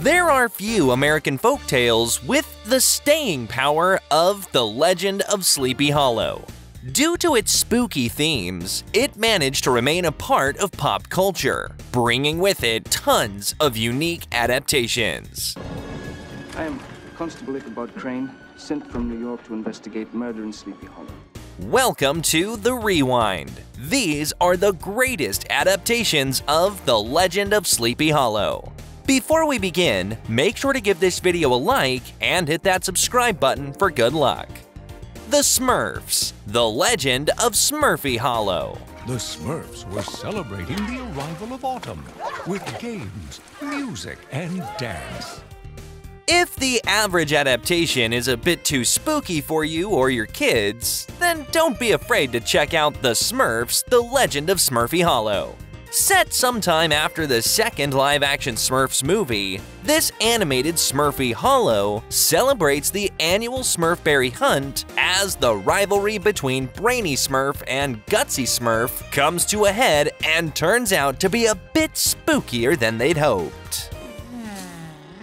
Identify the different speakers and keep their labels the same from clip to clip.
Speaker 1: There are few American folktales with the staying power of The Legend of Sleepy Hollow. Due to its spooky themes, it managed to remain a part of pop culture, bringing with it tons of unique adaptations.
Speaker 2: I am Constable Ichabod Crane, sent from New York to investigate murder in Sleepy Hollow.
Speaker 1: Welcome to The Rewind. These are the greatest adaptations of The Legend of Sleepy Hollow. Before we begin, make sure to give this video a like and hit that subscribe button for good luck. The Smurfs, The Legend of Smurfy Hollow.
Speaker 3: The Smurfs were celebrating the arrival of autumn with games, music, and dance.
Speaker 1: If the average adaptation is a bit too spooky for you or your kids, then don't be afraid to check out The Smurfs, The Legend of Smurfy Hollow. Set sometime after the second live-action Smurfs movie, this animated Smurfy Hollow celebrates the annual Smurfberry hunt as the rivalry between Brainy Smurf and Gutsy Smurf comes to a head and turns out to be a bit spookier than they'd hoped.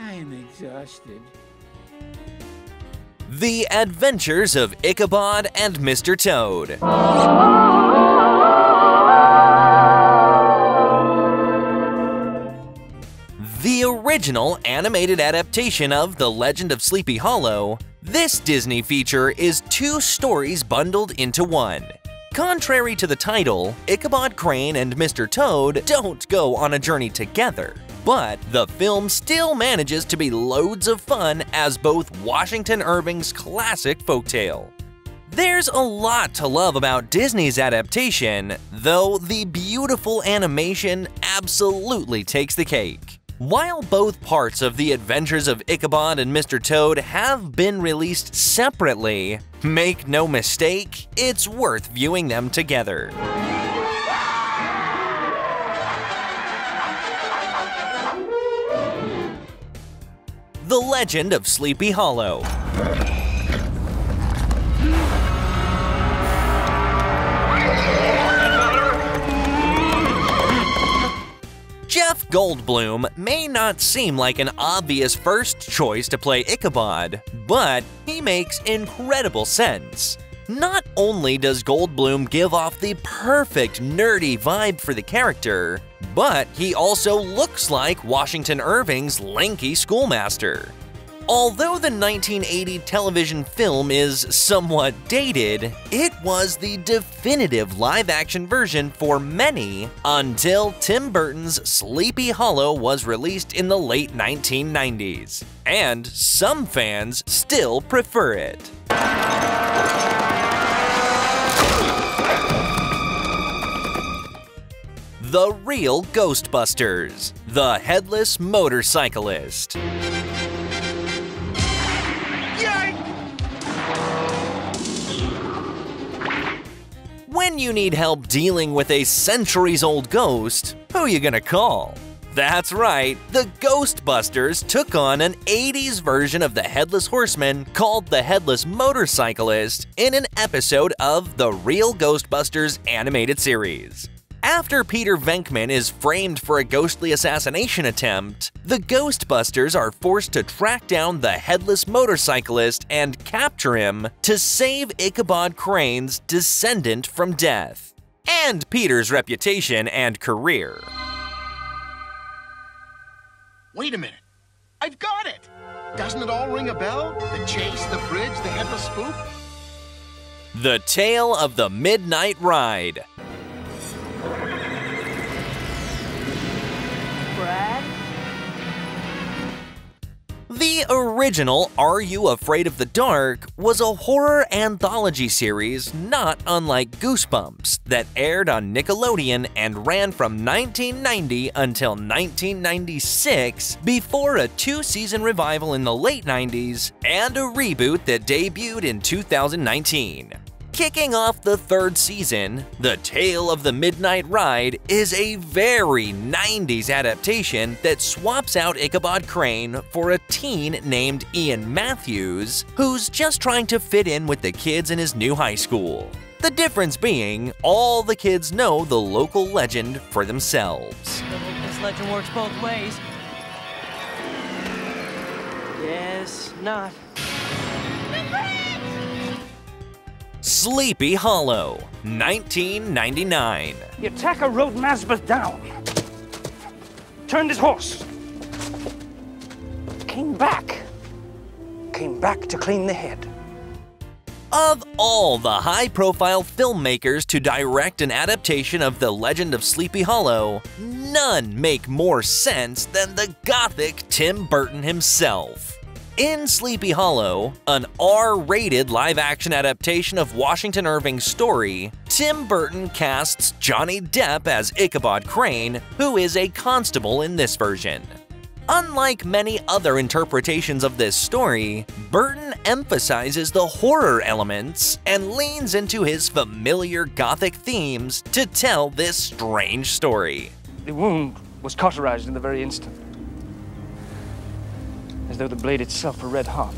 Speaker 4: I'm exhausted.
Speaker 1: The Adventures of Ichabod and Mr. Toad. The original animated adaptation of The Legend of Sleepy Hollow, this Disney feature is two stories bundled into one. Contrary to the title, Ichabod Crane and Mr. Toad don't go on a journey together, but the film still manages to be loads of fun as both Washington Irving's classic folktale. There's a lot to love about Disney's adaptation, though the beautiful animation absolutely takes the cake. While both parts of The Adventures of Ichabod and Mr. Toad have been released separately, make no mistake, it's worth viewing them together. The Legend of Sleepy Hollow. Jeff Goldblum may not seem like an obvious first choice to play Ichabod, but he makes incredible sense. Not only does Goldblum give off the perfect nerdy vibe for the character, but he also looks like Washington Irving's lanky schoolmaster. Although the 1980 television film is somewhat dated, it was the definitive live-action version for many until Tim Burton's Sleepy Hollow was released in the late 1990s, and some fans still prefer it. The Real Ghostbusters, The Headless Motorcyclist. When you need help dealing with a centuries-old ghost, who are you gonna call? That's right, the Ghostbusters took on an 80s version of the Headless Horseman called the Headless Motorcyclist in an episode of the Real Ghostbusters animated series. After Peter Venkman is framed for a ghostly assassination attempt, the Ghostbusters are forced to track down the Headless Motorcyclist and capture him to save Ichabod Crane's descendant from death, and Peter's reputation and career.
Speaker 5: Wait a minute. I've got it! Doesn't it all ring a bell? The chase, the bridge, the headless spook?
Speaker 1: The Tale of the Midnight Ride. The original Are You Afraid of the Dark was a horror anthology series not unlike Goosebumps that aired on Nickelodeon and ran from 1990 until 1996 before a two-season revival in the late 90s and a reboot that debuted in 2019. Kicking off the third season, The Tale of the Midnight Ride is a very 90s adaptation that swaps out Ichabod Crane for a teen named Ian Matthews who's just trying to fit in with the kids in his new high school. The difference being, all the kids know the local legend for themselves.
Speaker 6: This legend works both ways. Guess not.
Speaker 1: Sleepy Hollow, 1999.
Speaker 7: The attacker rode Masbeth down. Turned his horse. Came back. Came back to clean the head.
Speaker 1: Of all the high-profile filmmakers to direct an adaptation of The Legend of Sleepy Hollow, none make more sense than the gothic Tim Burton himself. In Sleepy Hollow, an R-rated live-action adaptation of Washington Irving's story, Tim Burton casts Johnny Depp as Ichabod Crane, who is a constable in this version. Unlike many other interpretations of this story, Burton emphasizes the horror elements and leans into his familiar gothic themes to tell this strange story.
Speaker 7: The wound was cauterized in the very instant, as though the blade itself were red hot.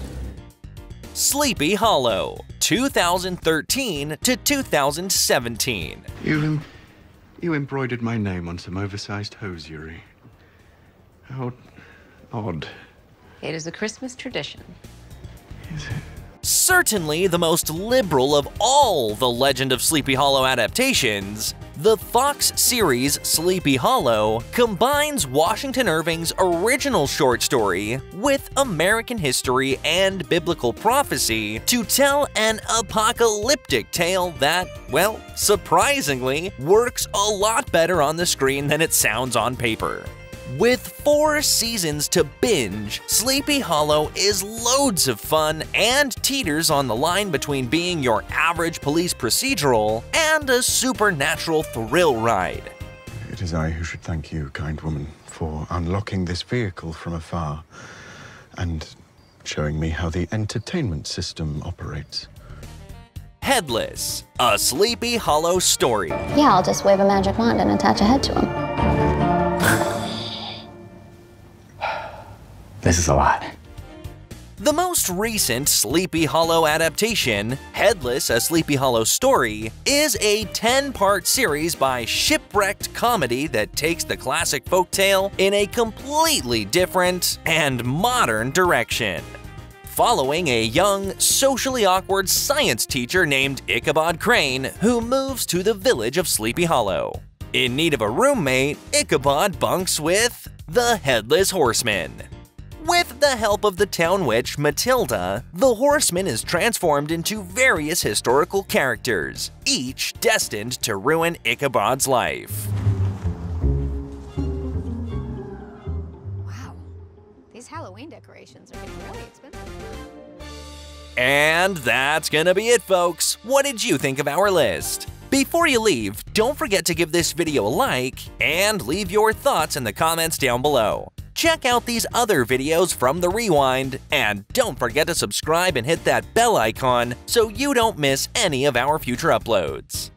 Speaker 1: Sleepy Hollow, 2013 to 2017.
Speaker 8: You embroidered my name on some oversized hosiery. How odd.
Speaker 9: It is a Christmas tradition.
Speaker 8: Is it?
Speaker 1: Certainly the most liberal of all the Legend of Sleepy Hollow adaptations, the Fox series Sleepy Hollow combines Washington Irving's original short story with American history and biblical prophecy to tell an apocalyptic tale that, well, surprisingly, works a lot better on the screen than it sounds on paper. With 4 seasons to binge, Sleepy Hollow is loads of fun and teeters on the line between being your average police procedural and a supernatural thrill ride.
Speaker 8: It is I who should thank you, kind woman, for unlocking this vehicle from afar and showing me how the entertainment system operates.
Speaker 1: Headless, a Sleepy Hollow story.
Speaker 10: Yeah, I'll just wave a magic wand and attach a head to him.
Speaker 7: This is a lot.
Speaker 1: The most recent Sleepy Hollow adaptation, Headless, a Sleepy Hollow story, is a 10-part series by Shipwrecked Comedy that takes the classic folktale in a completely different and modern direction. Following a young, socially awkward science teacher named Ichabod Crane who moves to the village of Sleepy Hollow. In need of a roommate, Ichabod bunks with the Headless Horseman. With the help of the town witch Matilda, the Horseman is transformed into various historical characters, each destined to ruin Ichabod's life.
Speaker 10: Wow, these Halloween decorations are getting really expensive.
Speaker 1: And that's gonna be it, folks. What did you think of our list? Before you leave, don't forget to give this video a like and leave your thoughts in the comments down below. Check out these other videos from The Rewind, and don't forget to subscribe and hit that bell icon so you don't miss any of our future uploads.